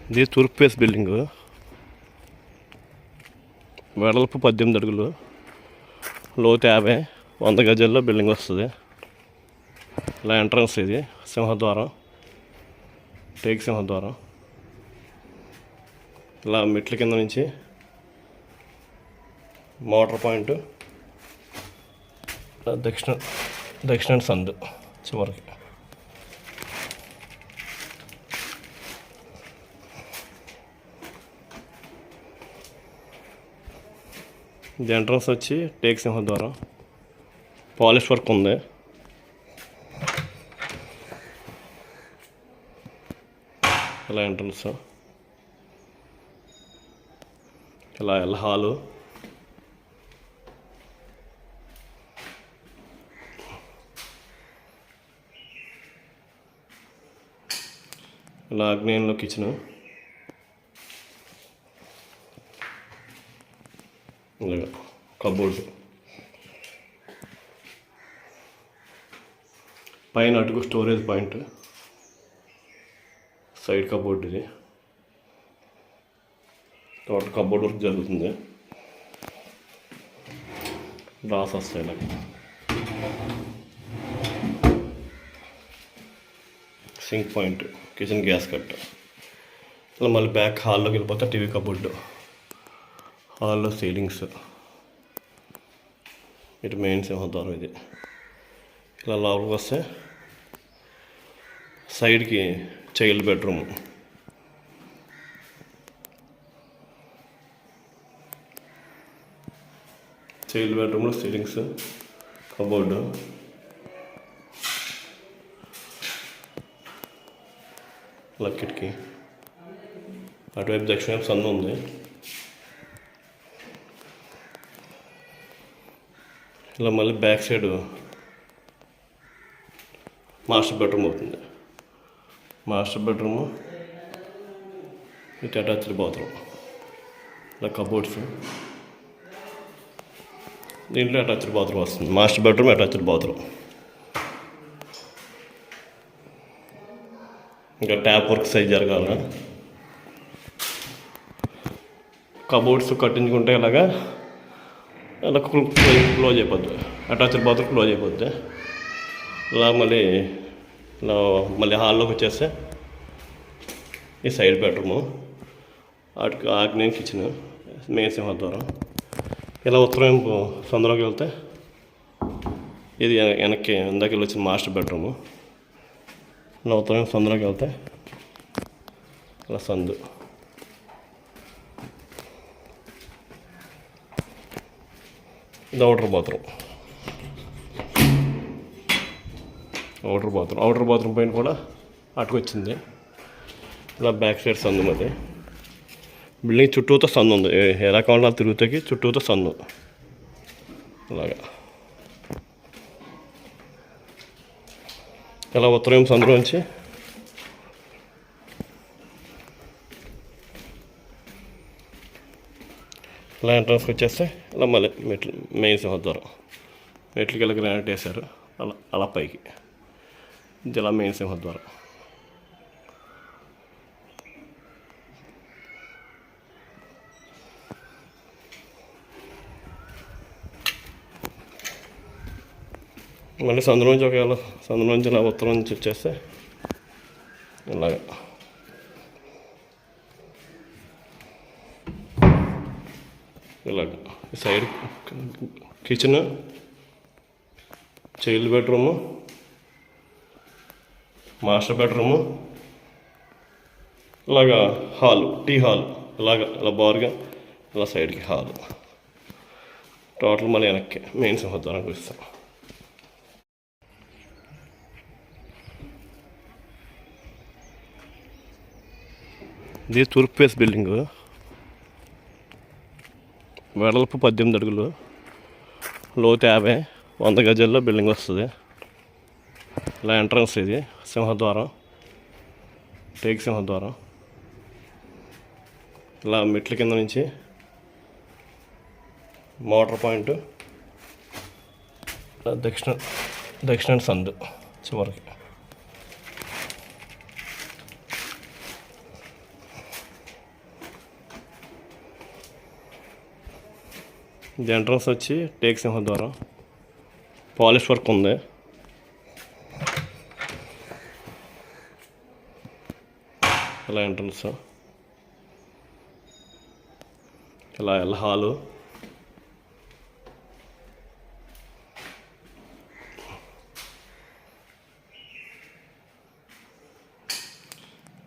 ఇది తూర్పు face building. వెడల్పు 18 అడుగులు, లోతు 50, 100 గజాల్లో బిల్డింగ్ వస్తుంది. ఇలా ఎంట్రన్స్, ఇది సింహద్వారం, టేక్ సింహద్వారం. ఇలా మెట్ల కింద నుంచి మోటార్ పాయింట్, దక్షిణ సందు చివరికి. ఇది ఎంట్రన్స్ వచ్చి టేక్ సింహద్వారం. పాలిష్ వర్క్ ఉంది. ఇలా ఎంట్రన్స్, ఇలా హాలు, ఇలా ఆగ్నేయంలో కిచెను, ఇలాగా కబోర్డు, పైన అటుకు స్టోరేజ్ పాయింట్, సైడ్ కబోర్డ్. ఇది టోటల్ కబోర్డ్ వర్క్ జరుగుతుంది. డ్రాస్ వస్తాయి ఇలా. Sink point, kitchen gas cut. ఇలా మళ్ళీ బ్యాక్ హాల్లోకి వెళ్ళిపోతే టీవీ కబోర్డు, హాల్లో సీలింగ్స్. ఇటు మెయిన్ సింహద్వారం ఇది. ఇలా లోపలికి వస్తే సైడ్కి చైల్డ్ బెడ్రూమ్, బెడ్రూమ్లో సీలింగ్స్, కబోర్డు. ఇలా కిటికీ, అటువైపు దక్షిణ వైపు సందు ఉంది. ఇలా మళ్ళీ బ్యాక్ సైడ్ మాస్టర్ బెడ్రూమ్ అవుతుంది. మాస్టర్ బెడ్రూము, ఇటు అటాచ్డ్ బాత్రూమ్. ఇలా కబోర్డ్స్, దీంట్లో అటాచ్డ్ బాత్రూమ్ వస్తుంది. Master bedroom, attached bathroom. ఇంకా ట్యాప్ వర్క్ సైజ్ జరగాల. కబోర్డ్స్ కట్టించుకుంటే ఇలాగా అలా క్లోజ్ అయిపోద్ది. అటాచ్డ్ బాత్రూమ్ క్లోజ్ అయిపోద్ది. ఇలా మళ్ళీ హాల్లోకి వచ్చేస్తే ఈ సైడ్ బెడ్రూము, అటు ఆగ్నేయం కిచెన్, మెయిన్ సింహద్వారం. ఇలా ఉత్తరం సందులోకి వెళ్తే ఇది వెనక్కి ఇందాక వచ్చిన మాస్టర్ బెడ్రూము. ఇలా ఉత్తరం సందులోకి వెళ్తే ఇలా సందు. ఇది అవుటర్ బాత్రూమ్. అవుటర్ బాత్రూమ్ పైన కూడా అటుకొచ్చింది. ఇలా బ్యాక్ సైడ్ సందు. మరి బిల్డింగ్ చుట్టూతో సందు ఉంది. ఎలా కావాలో తిరుగుతాకి చుట్టూతో సందు. అలాగా ఇలా ఉత్తరం సందులోంచి ఇలా ఎంట్రన్స్కి వచ్చేస్తే ఇలా మళ్ళీ మెయిన్ సింహద్వారం. మెట్లకి ఇలా గ్రానైట్ వేశారు. అలా పైకి ఇది ఇలా మెయిన్ సింహద్వారం. మళ్ళీ సందులోంచి ఇలా ఉత్తరం నుంచి వచ్చేస్తే ఇలాగా side kitchen, child bedroom, master bedroom, ఇలాగా హాలు, టీ హాల్. ఇలా బారుగా ఇలా సైడ్కి హాలు. టోటల్ మళ్ళీ వెనక్కి మెయిన్ సింహద్వారానికి వస్తాం. ఇది తూర్పు ఫేస్ బిల్డింగ్. వెడల్పు 18 అడుగులు, లోతు 50, 100 గజాల్లో బిల్డింగ్ వస్తుంది. ఇలా ఎంట్రన్స్, ఇది సింహద్వారం, టేక్ సింహద్వారం. ఇలా మెట్ల కింద నుంచి మోటార్ పాయింట్, దక్షిణ సందు చివరికి. ఇది ఎంట్రన్స్ వచ్చి టేక్ సింహద్వారం. పాలిష్ వర్క్ ఉంది. ఇలా ఎంట్రన్స్, ఇలా హాలు,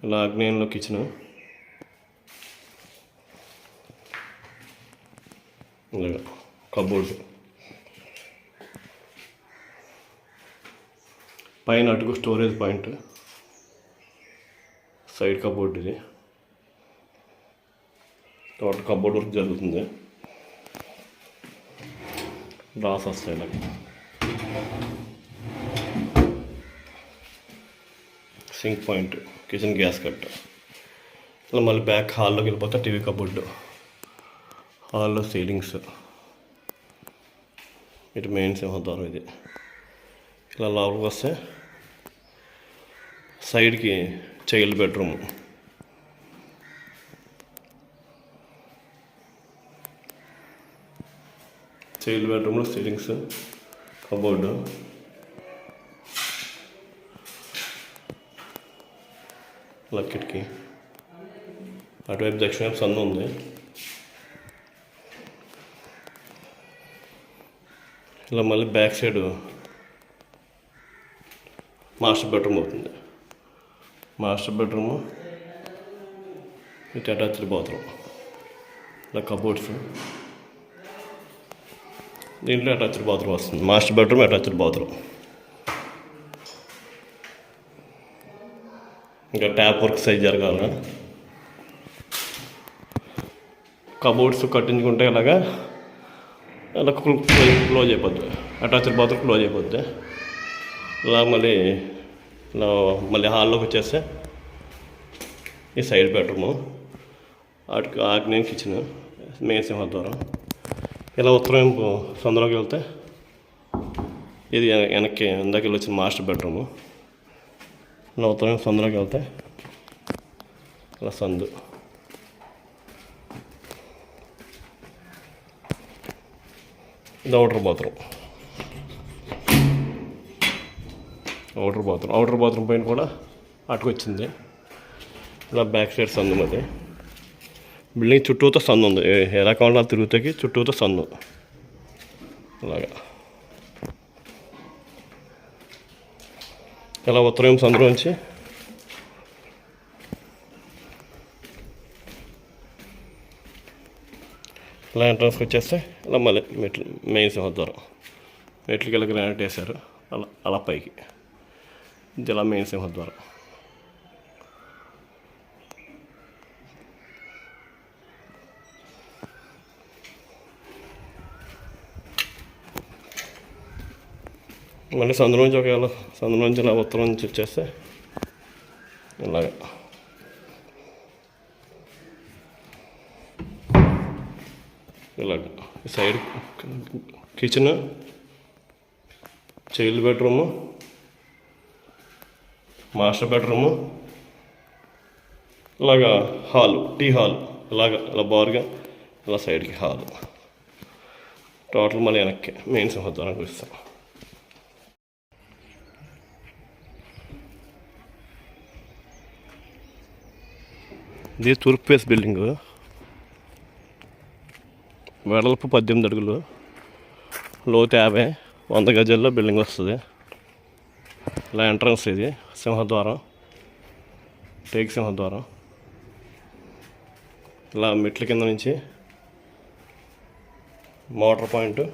ఇలా ఆగ్నేయంలో కిచెను, ఇలాగా కబోర్డ్, పైన అటుకు స్టోరేజ్ పాయింట్, సైడ్ కబోర్డ్. ఇది టోటల్ కబోర్డ్ వర్క్ జరుగుతుంది. డ్రాస్ వస్తాయి ఇలా. Sink point, kitchen gas cut. ఇలా మళ్ళీ బ్యాక్ హాల్లోకి వెళ్ళిపోతే టీవీ కబోర్డు, హాల్లో సీలింగ్స్, ఇటు మెయిన్ సింహద్వారం. ఇది ఇలా లోపలికి వస్తే సైడ్కి చైల్డ్ బెడ్రూమ్, చైల్డ్ బెడ్రూమ్లో సీలింగ్స్, కబోర్డు, ఇలా కిటికీ. అటువైపు దక్షిణ వైపు సందు ఉంది. ఇలా మళ్ళీ బ్యాక్ సైడ్ మాస్టర్ బెడ్రూమ్ అవుతుంది. మాస్టర్ బెడ్రూము, ఇటు అటాచ్డ్ బాత్రూమ్, ఇలా కబోర్డ్స్, దీంట్లో అటాచ్డ్ బాత్రూమ్ వస్తుంది. Master bedroom, attached bathroom. ఇంకా ట్యాప్ వర్క్ సైజ్ జరగాల. కబోర్డ్స్ కట్టించుకుంటే ఇలాగా అలా క్లోజ్ అయిపోద్ది. అటాచ్డ్ బాత్రూమ్ క్లోజ్ అయిపోద్ది. ఇలా మళ్ళీ హాల్లోకి వచ్చేస్తే ఈ సైడ్ బెడ్రూము, అటు ఆగ్నేయం కిచెన్, మెయిన్ సింహద్వారం. ఇలా ఉత్తరం సందులోకి వెళ్తే ఇది వెనక్కి ఇందాక వచ్చిన మాస్టర్ బెడ్రూము. ఇలా ఉత్తరం సందులోకి వెళ్తే ఇలా సందు. ఇది అవుటర్ బాత్రూమ్. అవుటర్ బాత్రూమ్ పైన కూడా అటుకొచ్చింది. ఇలా బ్యాక్ సైడ్ సందు. మరి బిల్డింగ్ చుట్టూతో సందు ఉంది. ఎలా కావాలో తిరుగుతాకి చుట్టూతో సందు. అలాగా ఇలా ఉత్తరం సందులోంచి ఇలా ఎంట్రన్స్కి వచ్చేస్తే ఇలా మళ్ళీ మెయిన్ సింహద్వారం. మెట్లకి ఇలా గ్రానైట్ వేశారు. అలా పైకి ఇది ఇలా మెయిన్ సింహద్వారం. మళ్ళీ సందులోంచి ఇలా ఉత్తరం నుంచి వచ్చేస్తే ఇలాగా ఇలాగ side kitchen, child bedroom, master bedroom, ఇలాగా హాలు, టీ హాల్, ఇలా బారుగా ఇలా సైడ్కి హాలు. టోటల్ మళ్ళీ వెనక్కి మెయిన్ సింహద్వారానికి వస్తాం. ఇది తూర్పు ఫేస్ బిల్డింగు. వెడల్పు 18 అడుగులు, లోతు 50, 100 గజాల్లో బిల్డింగ్ వస్తుంది. ఇలా ఎంట్రన్స్. ఇది సింహద్వారం, టేక్ సింహద్వారం. ఇలా మెట్ల కింద నుంచి మోటార్ పాయింట్,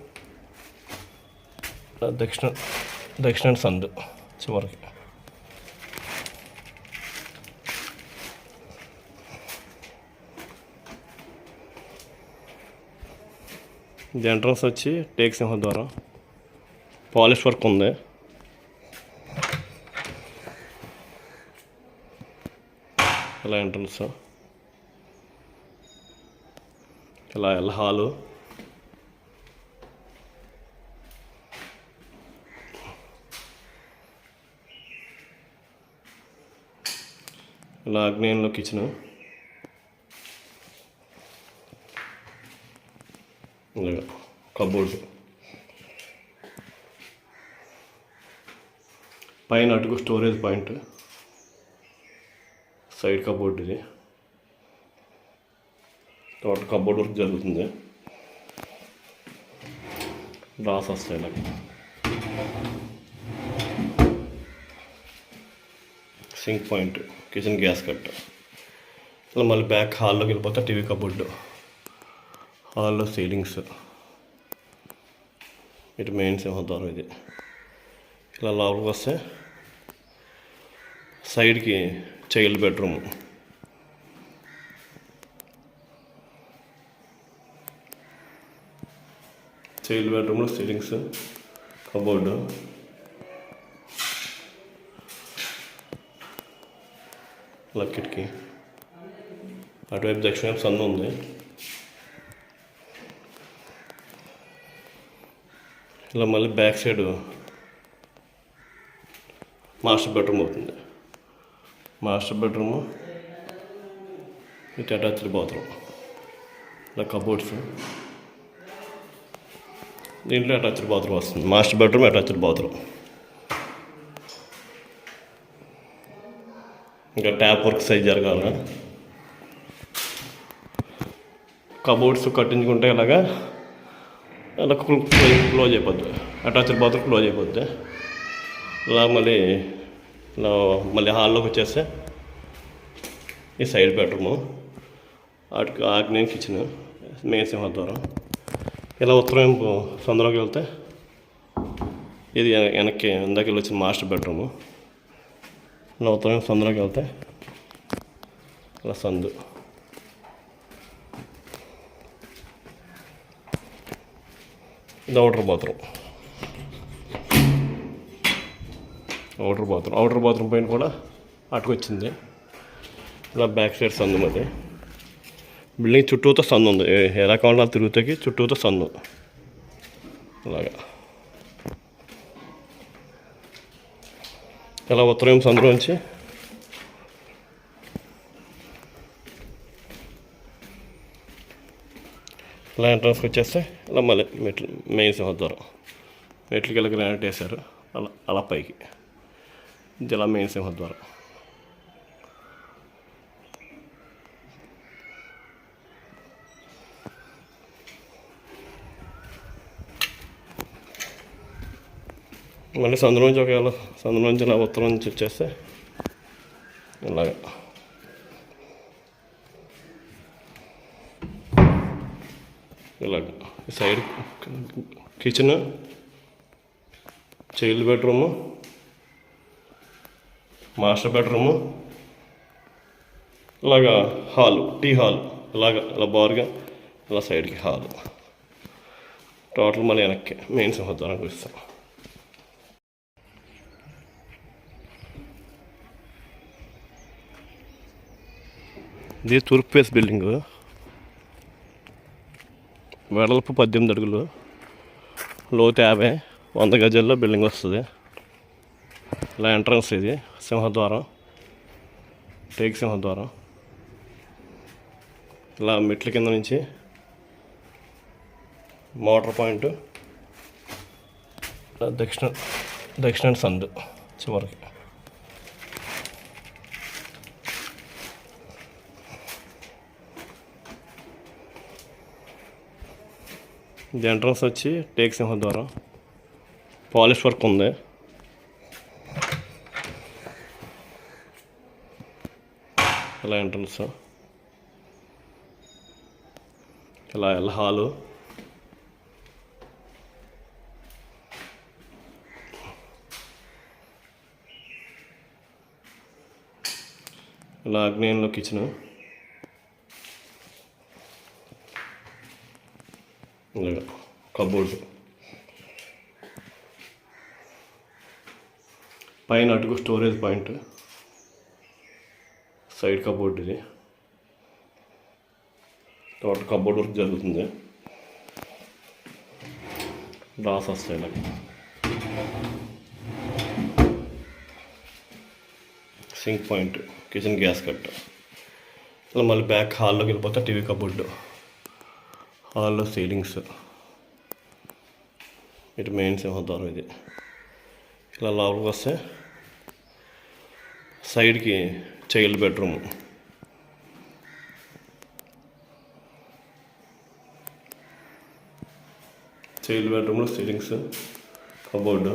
దక్షిణ సందు చివరికి. ఇది ఎంట్రన్స్ వచ్చి టేక్ సింహద్వారం. పాలిష్ వర్క్ ఉంది. ఇలా ఎంట్రన్స్, ఇలా హాలు, ఇలా ఆగ్నేయంలో కిచెను, ఇలాగా కబోర్డ్ పైన అటుకు స్టోరేజ్ పాయింట్, సైడ్ కబోర్డ్ ఇది. టోటల్ కబోర్డ్ వర్క్ జరుగుతుంది. డ్రాస్ వస్తాయి ఇలా. Sink point, kitchen gas cut. ఇలా మళ్ళీ బ్యాక్ హాల్లోకి వెళ్ళిపోతే టీవీ కబోర్డు, హాల్లో సీలింగ్స్, ఇటు మెయిన్ సింహద్వారం ఇది. ఇలా లోపలికి వస్తే సైడ్కి చైల్డ్ బెడ్రూమ్, చైల్డ్ బెడ్రూమ్లో సీలింగ్స్, కబోర్డు. ఇలా కిటికీ, అటువైపు దక్షిణ వైపు సన్ ఉంది. ఇలా మళ్ళీ బ్యాక్ సైడ్ మాస్టర్ బెడ్రూమ్ అవుతుంది. మాస్టర్ బెడ్రూమ్, ఇటు అటాచ్డ్ బాత్రూమ్. ఇలా కబోర్డ్స్, దీంట్లో అటాచ్డ్ బాత్రూమ్ వస్తుంది. Master bedroom, attached bathroom. ఇంకా ట్యాప్ వర్క్ సైజ్ జరగాల. కబోర్డ్స్ కట్టించుకుంటే ఇలాగా అలా క్లోజ్ అయిపోద్ది. అటాచ్డ్ బాత్రూమ్ క్లోజ్ అయిపోద్ది. ఇలా మళ్ళీ హాల్లోకి వచ్చేస్తే ఈ సైడ్ బెడ్రూము, ఆగ్నేయం కిచెన్, మెయిన్ సింహద్వారం. ఇలా ఉత్తరం సందులోకి వెళ్తే ఇది వెనక్కి ఇందాక వెళ్ళి వచ్చిన మాస్టర్ బెడ్రూము. ఇలా ఉత్తరం సందులోకి వెళ్తే ఇలా సందు. ఇది అవుటర్ బాత్రూమ్. అవుటర్ బాత్రూమ్ పైన కూడా అటుకొచ్చింది. ఇలా బ్యాక్ సైడ్ సందు మరి. బిల్డింగ్ చుట్టూతో సందు ఉంది. ఎలా కావాలో తిరుగుతాకి చుట్టూతో సందు. అలాగా ఇలా ఉత్తరం సందులో నుంచి ఇలా ఎంట్రన్స్కి వచ్చేస్తే ఇలా మళ్ళీ మెయిన్ సింహద్వారం. మెట్లకి ఇలా గ్రానైట్ వేశారు. అలా పైకి ఇది ఇలా మెయిన్ సింహద్వారం. మళ్ళీ సందులో నుంచి సందులో నుంచి ఇలా ఉత్తరం నుంచి వచ్చేస్తే ఇలాగా side kitchen, child bedroom, master bedroom, ఇలాగా హాలు, టీ హాల్, ఇలా బారుగా ఇలా సైడ్కి హాలు. టోటల్ మళ్ళీ వెనక్కి మెయిన్ సింహద్వారానికి వస్తాం. ఇది తూర్పు ఫేస్ బిల్డింగు. వెడల్పు 18 అడుగులు, లోతు 50, 100 గజాల్లో బిల్డింగ్ వస్తుంది. ఇలా ఎంట్రన్స్ ఇది సింహద్వారం, టేక్ సింహద్వారం. ఇలా మెట్ల కింద నుంచి మోటార్ పాయింట్, దక్షిణ సందు చివరికి. ఇది ఎంట్రన్స్ వచ్చి టేక్ సింహద్వారం. పాలిష్ వర్క్ ఉంది. ఇలా ఎంట్రన్స్, ఇలా హాలు, ఇలా ఆగ్నేయంలో కిచెన్, కబోర్డ్ పైన అటుకు స్టోరేజ్ పాయింట్, సైడ్ కబోర్డ్ ఇది. టోటల్ కబోర్డ్ వర్క్ జరుగుతుంది. డ్రాస్ వస్తాయి ఇలా. Sink point, kitchen gas cut. ఇలా మళ్ళీ బ్యాక్ హాల్లోకి వెళ్ళిపోతే టీవీ కబోర్డు, హాల్లో సీలింగ్స్, ఇటు మెయిన్ సింహద్వారం ఇది. ఇలా లోపలికి వస్తే సైడ్కి చైల్డ్ బెడ్రూమ్, చైల్డ్ బెడ్రూమ్లో సీలింగ్స్, కబోర్డు,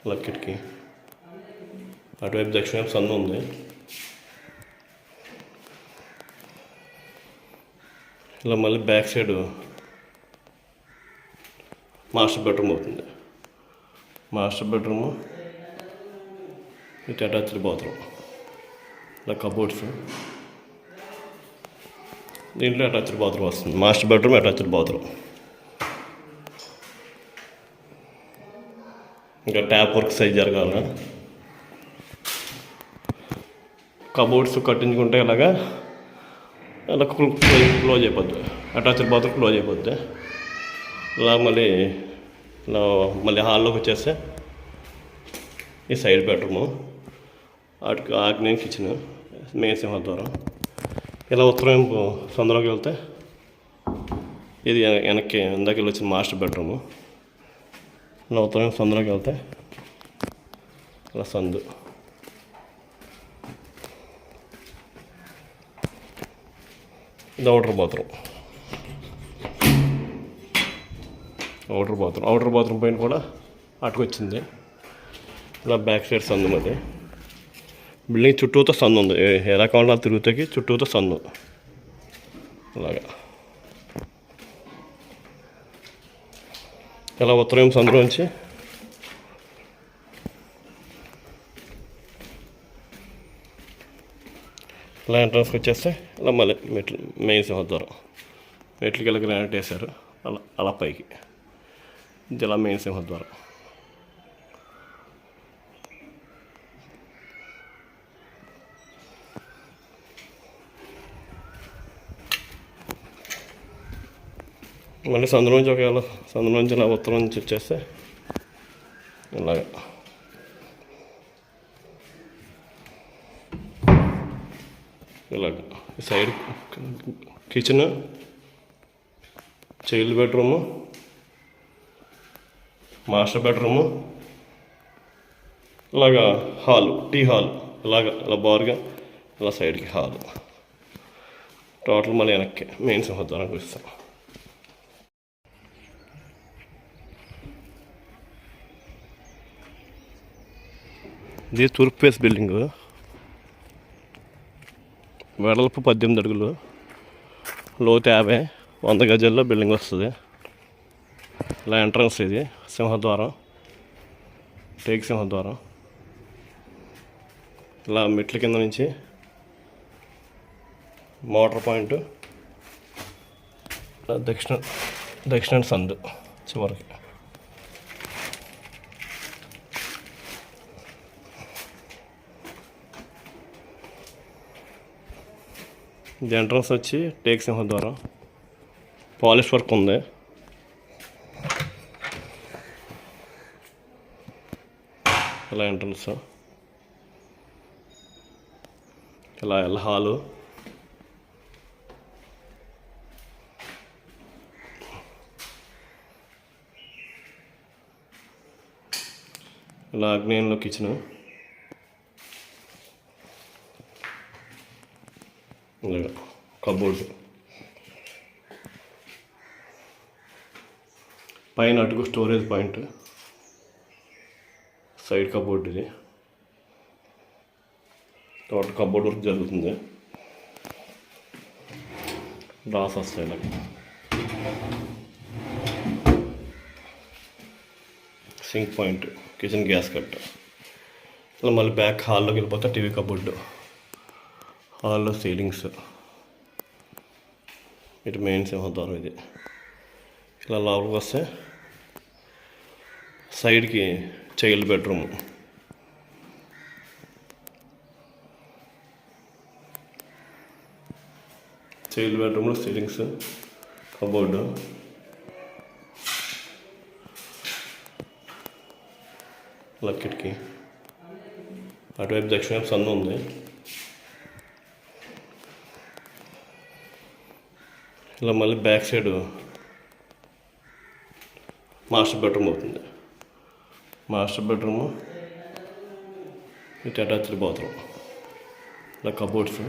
ఇలా కిటికీ, అటువైపు దక్షిణ వైపు సందు ఉంది. ఇలా మళ్ళీ బ్యాక్ సైడ్ మాస్టర్ బెడ్రూమ్ అవుతుంది. మాస్టర్ బెడ్రూము, ఇటు అటాచ్డ్ బాత్రూమ్, ఇలా కబోర్డ్స్, దీంట్లో అటాచ్డ్ బాత్రూమ్ వస్తుంది. Master bedroom, attached bathroom. ఇంకా ట్యాప్ వర్క్ సైజ్ జరగాల. కబోర్డ్స్ కట్టించుకుంటే ఇలాగా అలా క్లోజ్ అయిపోద్ది. అటాచ్డ్ బాత్రూమ్ క్లోజ్ అయిపోద్ది. ఇలా మళ్ళీ హాల్లోకి వచ్చేస్తే ఈ సైడ్ బెడ్రూము, ఆగ్నేయం కిచెన్, మెయిన్ సింహద్వారం. ఇలా ఉత్తరం సందులోకి వెళ్తే ఇది వెనక్కి ఇందాక వెళ్ళి వచ్చిన మాస్టర్ బెడ్రూము. ఇలా ఉత్తరం సందులోకి వెళ్తే ఇలా సందు. ఇది అవుటర్ బాత్రూమ్. అవుటర్ బాత్రూమ్ పైన కూడా అటుకొచ్చింది. ఇలా బ్యాక్ సైడ్ సందు అది. బిల్డింగ్ చుట్టూతో సందు ఉంది. ఎలా కావాలన్నా తిరుగుతాకి చుట్టూతో సందు. అలాగా ఇలా ఉత్తరం సందులోంచి ఇలా ఎంట్రన్స్కి వచ్చేస్తే ఇలా మళ్ళీ మెయిన్ సింహద్వారం. మెట్లకి ఇలా గ్రానైట్ వేశారు. అలా పైకి ఇది ఇలా మెయిన్ సింహద్వారం. మళ్ళీ సందులోంచి ఒకవేళ సందులోంచి ఇలా ఉత్తరం నుంచి వచ్చేస్తే ఇలాగ ఇలాగ side kitchen, child bedroom, master bedroom, ఇలాగా హాల్, టీ హాల్, ఇలా బారుగా ఇలా సైడ్కి హాల్. టోటల్ మళ్ళీ వెనక్కి మెయిన్ సింహద్వారానికి వస్తాం. ఇది తూర్పు ఫేస్ బిల్డింగు. వెడల్పు 18 అడుగులు, లోతు 50, 100 గజాల్లో బిల్డింగ్ వస్తుంది. ఇలా ఎంట్రన్స్ ఇది సింహద్వారం, టేక్ సింహద్వారం. ఇలా మెట్ల కింద నుంచి మోటార్ పాయింట్, దక్షిణ సందు చివరికి. ఇది ఎంట్రన్స్ వచ్చి టేక్ సింహద్వారం. పాలిష్ వర్క్ ఉంది. ఇలా ఎంట్రన్స్, ఇలా హాలు, ఇలా ఆగ్నేయంలో కిచెను, ఇలాగ కబోర్డు, పైన అటుకు స్టోరేజ్ పాయింట్, సైడ్ కబోర్డ్. ఇది టోటల్ కబోర్డ్ వర్క్ జరుగుతుంది. డ్రాస్ వస్తాయి ఇలా. Sink point, kitchen gas cut. ఇలా మళ్ళీ బ్యాక్ హాల్లోకి వెళ్ళిపోతే టీవీ కబోర్డు, హాల్లో సీలింగ్స్, ఇటు మెయిన్ సింహద్వారం ఇది. ఇలా లోపలికి వస్తే సైడ్కి చైల్డ్ బెడ్రూమ్, చైల్డ్ బెడ్రూమ్లో సీలింగ్స్, కబోర్డు, ఇలా కిటికీ, అటువైపు దక్షిణ వైపు సందు ఉంది. ఇలా మళ్ళీ బ్యాక్ సైడ్ మాస్టర్ బెడ్రూమ్ అవుతుంది. Master bedroom with attached bathroom. ఇలా కబోర్డ్స్,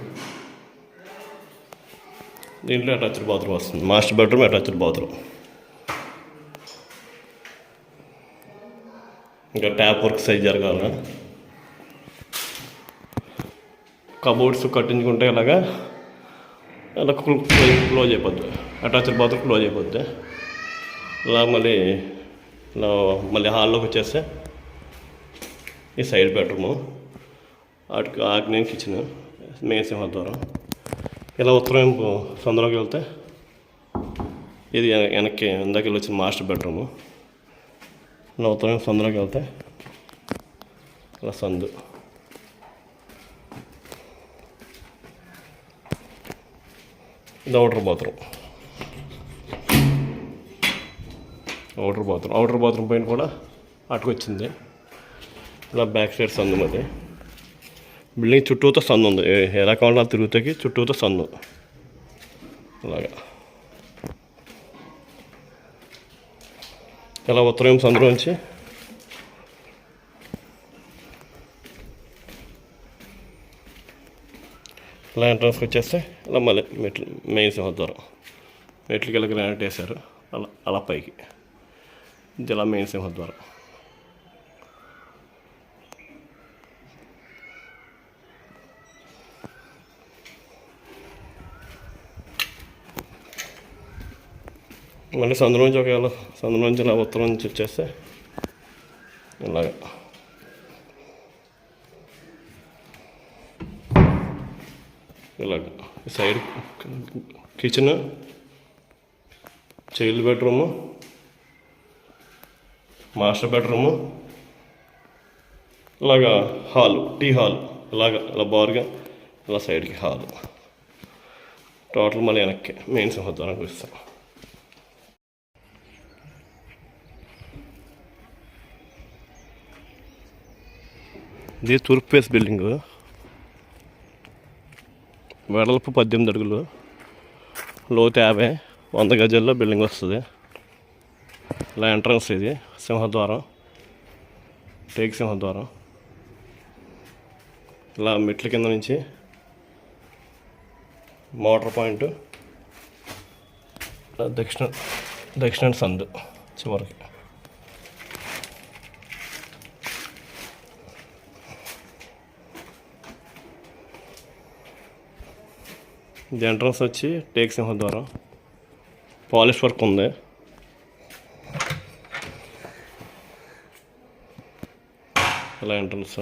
దీంట్లో అటాచ్డ్ బాత్రూమ్ వస్తుంది. Master bedroom attached bathroom. ఇంకా ట్యాప్ వర్క్ సైజ్ జరగాల. కబోర్డ్స్ కట్టించుకుంటే ఇలాగా అలా క్లోజ్ అయిపోద్ది. అటాచ్డ్ బాత్రూమ్ క్లోజ్ అయిపోద్ది. ఇలా మళ్ళీ హాల్లోకి వచ్చేస్తే ఈ సైడ్ బెడ్రూము, అటు ఆగ్నేయం కిచెన్, మెయిన్ సింహద్వారం. ఇలా ఉత్తరం సందులోకి వెళ్తే ఇది వెనక్కి ఇందాక వెళ్ళి వచ్చిన మాస్టర్ బెడ్రూము. ఇలా ఉత్తరం సందులోకి వెళ్తే ఇలా సందు. ఇది అవుటర్ బాత్రూమ్. అవుటర్ బాత్రూమ్ పైన కూడా అటుకొచ్చింది. ఇలా బ్యాక్ సైడ్ సందు మరి. బిల్డింగ్ చుట్టూతో సందు ఉంది. ఎలా కావాలో తిరుగుతాకి చుట్టూతో సందు. అలాగా ఇలా ఉత్తరం సందులోంచి ఇలా ఎంట్రన్స్కి వచ్చేస్తే ఇలా మళ్ళీ మెయిన్ సింహద్వారం. మెట్లకి ఇలా గ్రానైట్ వేశారు. అలా పైకి ఇది ఇలా మెయిన్ సింహద్వారం. మళ్ళీ సందులోంచి సందులోంచి ఇలా ఉత్తరం నుంచి వచ్చేస్తే ఇలాగ ఇలాగ side kitchen, child bedroom, master bedroom, ఇలాగా హాలు, టీ హాల్, ఇలా బారుగా ఇలా సైడ్కి హాలు. టోటల్ మళ్ళీ వెనక్కి మెయిన్ సింహద్వారానికి వస్తాం. ఇది తూర్పు ఫేస్ బిల్డింగు. వెడల్పు 18 అడుగులు, లోతు 50, 100 గజాల్లో బిల్డింగ్ వస్తుంది. ఇలా ఎంట్రన్స్ ఇది సింహద్వారం, టేక్ సింహద్వారం. ఇలా మెట్ల కింద నుంచి మోటార్ పాయింట్, దక్షిణ సందు చివరికి. ఇది ఎంట్రన్స్ వచ్చి టేక్ సింహద్వారం. పాలిష్ వర్క్ ఉంది. ఇలా ఎంట్రన్స్,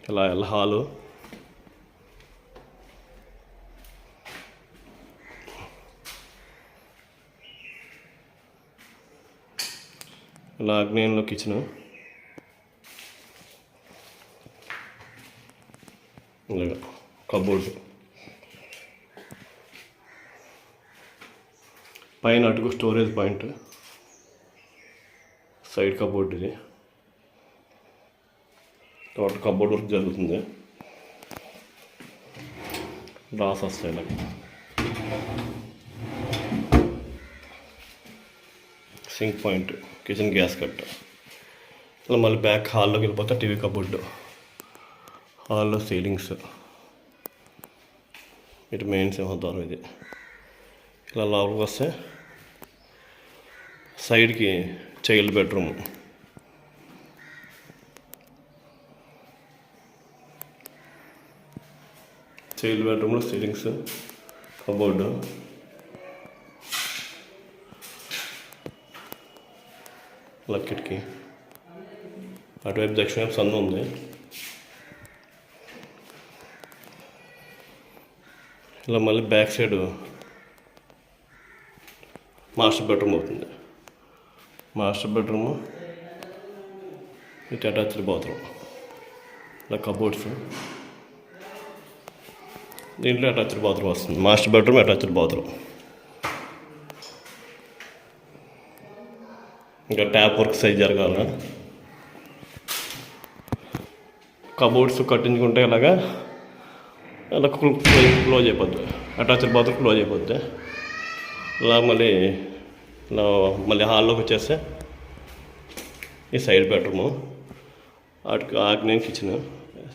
ఇలా హాలు, ఇలా ఆగ్నేయంలో కిచెను, ఇలాగా కబోర్డ్, పైన అటుకు స్టోరేజ్ పాయింట్, సైడ్ కబోర్డ్. ఇది టోటల్ కబోర్డ్ వర్క్ జరుగుతుంది. డ్రాస్ వస్తాయి ఇలా. Sink point, kitchen gas cut. ఇలా మళ్ళీ బ్యాక్ హాల్లోకి వెళ్ళిపోతే టీవీ కబోర్డు, హాల్లో సీలింగ్స్, ఇటు మెయిన్ సింహద్వారం. ఇది ఇలా లోపలికి వస్తే సైడ్కి చైల్డ్ బెడ్రూమ్, చైల్డ్ బెడ్రూమ్లో సీలింగ్స్, కబోర్డు. ఇలా కిటికీ, అటువైపు దక్షిణ సందు ఉంది. ఇలా మళ్ళీ బ్యాక్ సైడ్ మాస్టర్ బెడ్రూమ్ అవుతుంది. Master bedroom with attached bathroom. ఇలా కబోర్డ్స్, దీంట్లో అటాచ్డ్ బాత్రూమ్ వస్తుంది. Master bedroom attached bathroom. ఇంకా ట్యాప్ వర్క్ సైజ్ జరగాల. కబోర్డ్స్ కట్టించుకుంటే ఇలాగా అలా క్లోజ్ అయిపోద్ది. అటాచ్డ్ బాత్రూమ్ క్లోజ్ అయిపోద్ది. ఇలా ఇలా మళ్ళీ హాల్లోకి వచ్చేస్తే ఈ సైడ్ బెడ్రూము, అటు ఆగ్నేయం కిచెన్,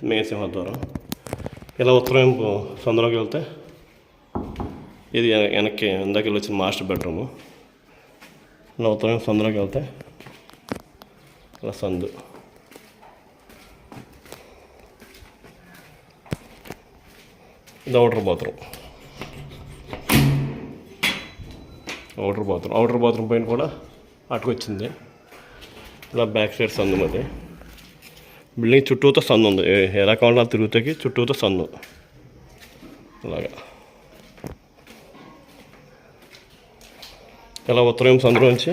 మెయిన్ సింహద్వారం. ఇలా ఉత్తరం సందులోకి వెళ్తే ఇది వెనక్కి ఇందాక వెళ్ళి వచ్చిన మాస్టర్ బెడ్రూము. ఇలా ఉత్తరం సందులోకి వెళ్తే ఇలా సందు. ఇది అవుటర్ బాత్రూమ్. అవుటర్ బాత్రూమ్ పైన కూడా అటుకొచ్చింది. ఇలా బ్యాక్ సైడ్ సందు అది. బిల్డింగ్ చుట్టూతో సందు ఉంది, ఎలా కావాలో తిరుగుతాకి చుట్టూతో సందు. అలాగా ఇలా ఉత్తరం సందులోంచి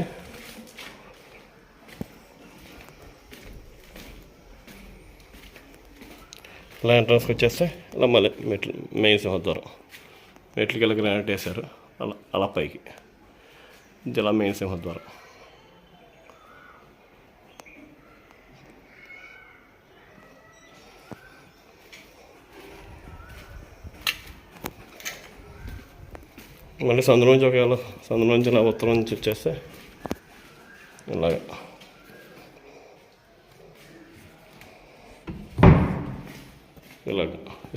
ఇలా ఎంట్రన్స్కి వచ్చేస్తే ఇలా మళ్ళీ మెయిన్ సింహద్వారం. మెట్లకి ఇలా గ్రానైట్ వేశారు, అలా పైకి. ఇది ఇలా మెయిన్ సింహద్వారం. మళ్ళీ సందులోంచి సందులోంచి ఇలా ఉత్తరం నుంచి వచ్చేస్తే ఇలాగ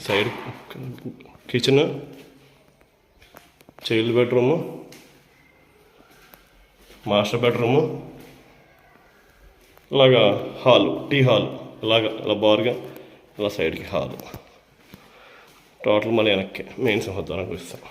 side kitchen, child bedroom, master bedroom, ఇలాగా హాలు, టీ హాల్, ఇలా బారుగా ఇలా సైడ్కి హాలు. టోటల్ మళ్ళీ వెనక్కి మెయిన్ సింహద్వారానికి వస్తాం.